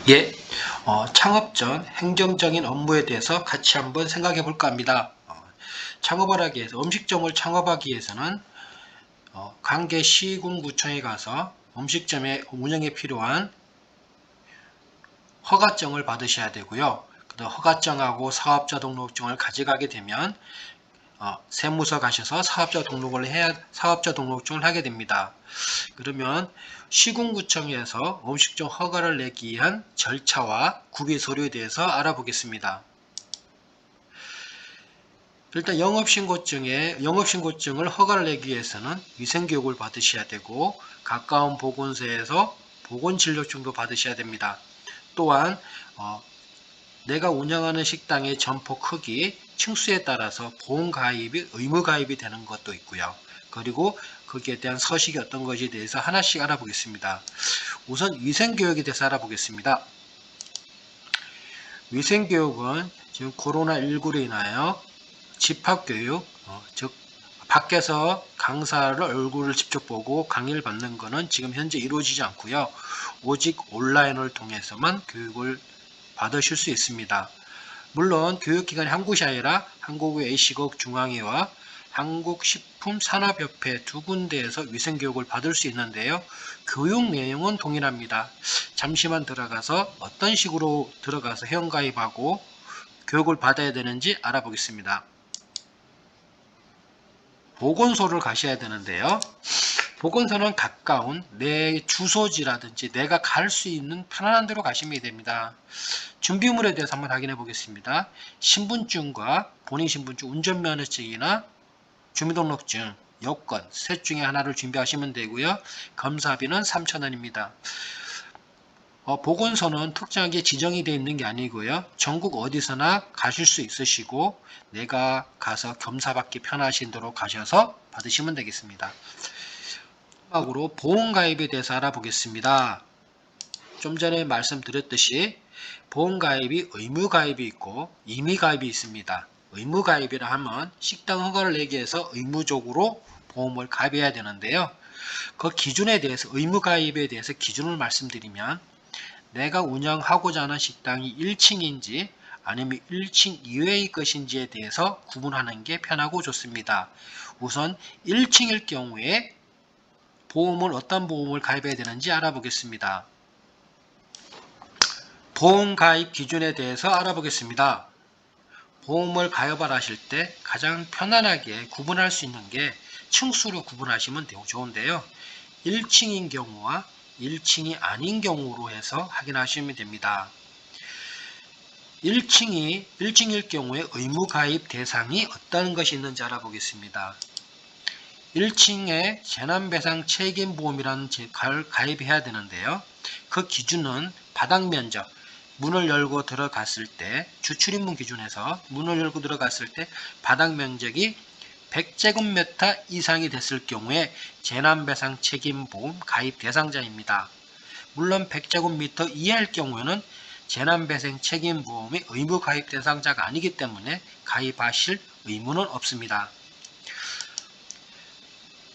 예, 창업 전 행정적인 업무에 대해서 같이 한번 생각해 볼까 합니다. 창업을 하기 위해서, 음식점을 창업하기 위해서는 관계 시군구청에 가서 음식점의 운영에 필요한 허가증을 받으셔야 되고요. 그 허가증하고 사업자 등록증을 가져가게 되면 세무서 가셔서 사업자 등록증을 하게 됩니다. 그러면 시군구청에서 음식점 허가를 내기 위한 절차와 구비 서류에 대해서 알아보겠습니다. 일단 영업신고증을 허가를 내기 위해서는 위생교육을 받으셔야 되고 가까운 보건소에서 보건진료증도 받으셔야 됩니다. 또한 내가 운영하는 식당의 점포 크기, 층수에 따라서 보험가입이 의무가입이 되는 것도 있고요. 그리고 거기에 대한 서식이 어떤 것에 대해서 하나씩 알아보겠습니다. 우선 위생교육에 대해서 알아보겠습니다. 위생교육은 지금 코로나19로 인하여 집합교육, 즉 밖에서 강사를 얼굴을 직접 보고 강의를 받는 것은 지금 현재 이루어지지 않고요. 오직 온라인을 통해서만 교육을 받으실 수 있습니다. 물론 교육기관이 한 곳이 아니라 한국의 A시국 중앙회와 한국식품산업협회 두 군데에서 위생교육을 받을 수 있는데요. 교육 내용은 동일합니다. 잠시만 들어가서 어떤 식으로 들어가서 회원가입하고 교육을 받아야 되는지 알아보겠습니다. 보건소를 가셔야 되는데요. 보건소는 가까운 내 주소지라든지 내가 갈 수 있는 편안한 데로 가시면 됩니다. 준비물에 대해서 한번 확인해 보겠습니다. 신분증과 본인신분증, 운전면허증이나 주민등록증, 여권 셋 중에 하나를 준비하시면 되고요. 검사비는 3,000원입니다. 보건소는 특정하게 지정이 되어 있는 게 아니고요. 전국 어디서나 가실 수 있으시고 내가 가서 검사받기 편하신 대로 가셔서 받으시면 되겠습니다. 마지막으로 보험가입에 대해서 알아보겠습니다. 좀 전에 말씀드렸듯이 보험가입이 의무가입이 있고 임의가입이 있습니다. 의무가입이라 하면 식당 허가를 내기 위해서 의무적으로 보험을 가입해야 되는데요. 그 기준에 대해서 의무가입에 대해서 기준을 말씀드리면 내가 운영하고자 하는 식당이 1층인지 아니면 1층 이외의 것인지에 대해서 구분하는 게 편하고 좋습니다. 우선 1층일 경우에 어떤 보험을 가입해야 되는지 알아보겠습니다. 보험 가입 기준에 대해서 알아보겠습니다. 보험을 가입을 하실 때 가장 편안하게 구분할 수 있는 게 층수로 구분하시면 좋은데요. 1층인 경우와 1층이 아닌 경우로 해서 확인하시면 됩니다. 1층일 경우에 의무가입 대상이 어떤 것이 있는지 알아보겠습니다. 1층에 재난배상 책임보험이라는 가입해야 되는데요. 그 기준은 바닥면적, 문을 열고 들어갔을 때 주출입문 기준에서 문을 열고 들어갔을 때 바닥면적이 100제곱미터 이상이 됐을 경우에 재난배상 책임보험 가입 대상자입니다. 물론 100제곱미터 이하일 경우에는 재난배상 책임보험의 의무 가입 대상자가 아니기 때문에 가입하실 의무는 없습니다.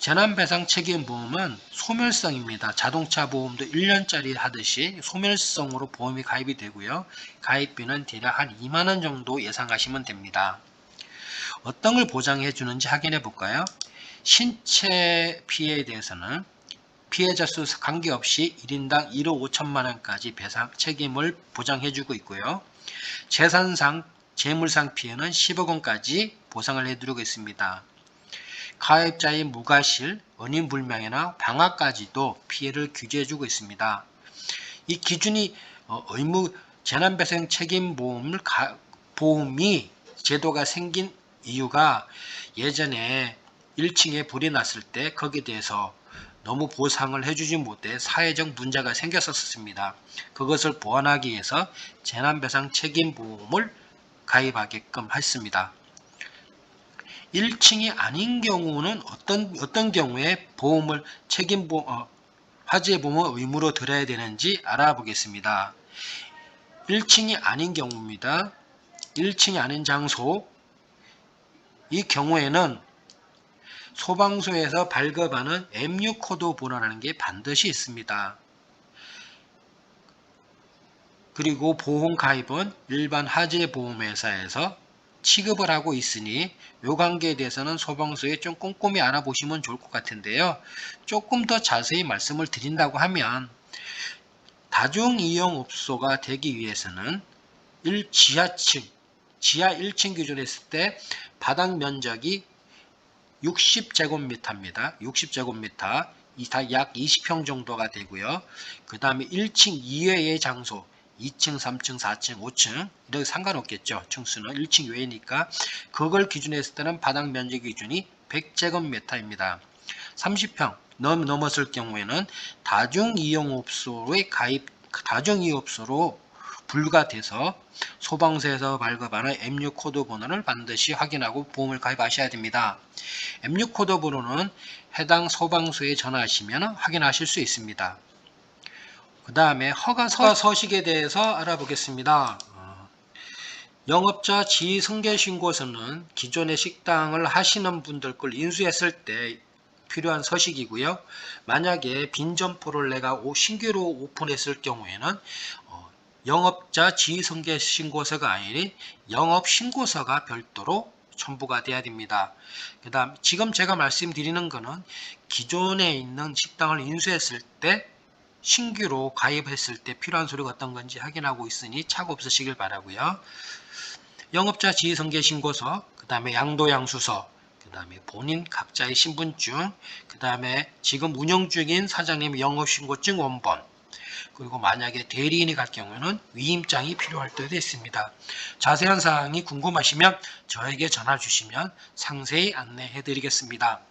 재난배상 책임보험은 소멸성입니다. 자동차 보험도 1년짜리 하듯이 소멸성으로 보험이 가입이 되고요. 가입비는 대략 한 2만원 정도 예상하시면 됩니다. 어떤 걸 보장해 주는지 확인해 볼까요? 신체 피해에 대해서는 피해자 수 관계없이 1인당 1억 5천만원까지 배상 책임을 보장해 주고 있고요. 재산상, 재물상 피해는 10억원까지 보상을 해드리고 있습니다. 가입자의 무과실, 원인불명이나 방화까지도 피해를 규제해주고 있습니다. 이 기준이 의무 재난배상 책임보험이 제도가 생긴 이유가 예전에 1층에 불이 났을 때 거기에 대해서 너무 보상을 해주지 못해 사회적 문제가 생겼었습니다. 그것을 보완하기 위해서 재난배상 책임보험을 가입하게끔 했습니다. 1층이 아닌 경우는 어떤 경우에 화재보험을 의무로 들어야 되는지 알아보겠습니다. 1층이 아닌 경우입니다. 1층이 아닌 장소, 이 경우에는 소방서에서 발급하는 MU 코드 번호라는 게 반드시 있습니다. 그리고 보험 가입은 일반 화재보험회사에서 취급을 하고 있으니 이 관계에 대해서는 소방서에 좀 꼼꼼히 알아보시면 좋을 것 같은데요. 조금 더 자세히 말씀을 드린다고 하면 다중이용업소가 되기 위해서는 지하 1층 기준으로 했을 때 바닥 면적이 60제곱미터입니다. 60제곱미터, 약 20평 정도가 되고요. 그 다음에 1층 이외의 장소, 2층, 3층, 4층, 5층 이렇게 상관없겠죠. 층수는 1층 이외니까 그걸 기준으로 했을 때는 바닥 면적 기준이 100제곱미터입니다. 30평 넘었을 경우에는 다중이용업소로 불가돼서 소방서에서 발급하는 M6 코드 번호를 반드시 확인하고 보험을 가입하셔야 됩니다. M6 코드 번호는 해당 소방서에 전화하시면 확인하실 수 있습니다. 그 다음에 허가 서식에 대해서 알아보겠습니다. 영업자 지위승계신고서는 기존의 식당을 하시는 분들 걸 인수했을 때 필요한 서식이고요. 만약에 빈 점포를 내가 신규로 오픈했을 경우에는 영업자 지위승계신고서가 아니라 영업신고서가 별도로 첨부가 돼야 됩니다. 그 다음 지금 제가 말씀드리는 것은 기존에 있는 식당을 인수했을 때 신규로 가입했을 때 필요한 서류가 어떤 건지 확인하고 있으니 착오 없으시길 바라고요. 영업자 지위승계신고서, 그 다음에 양도양수서, 그 다음에 본인 각자의 신분증, 그 다음에 지금 운영 중인 사장님 영업신고증 원본, 그리고 만약에 대리인이 갈 경우에는 위임장이 필요할 때도 있습니다. 자세한 사항이 궁금하시면 저에게 전화 주시면 상세히 안내해 드리겠습니다.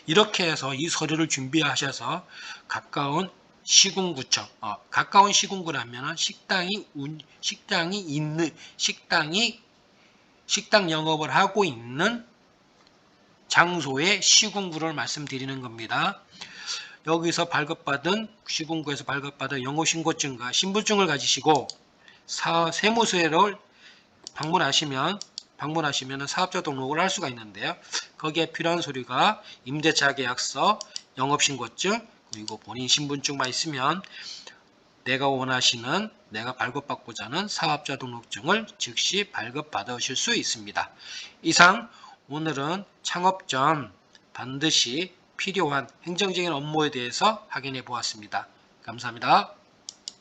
이렇게 해서 이 서류를 준비하셔서 가까운 시군구청, 가까운 시군구라면 식당 영업을 하고 있는 장소의 시군구를 말씀드리는 겁니다. 여기서 시군구에서 발급받은 영업신고증과 신분증을 가지시고 세무서를 방문하시면 사업자 등록을 할 수가 있는데요. 거기에 필요한 서류가 임대차 계약서, 영업신고증, 그리고 본인 신분증만 있으면 내가 발급받고자 하는 사업자 등록증을 즉시 발급받으실 수 있습니다. 이상 오늘은 창업 전 반드시 필요한 행정적인 업무에 대해서 확인해 보았습니다. 감사합니다.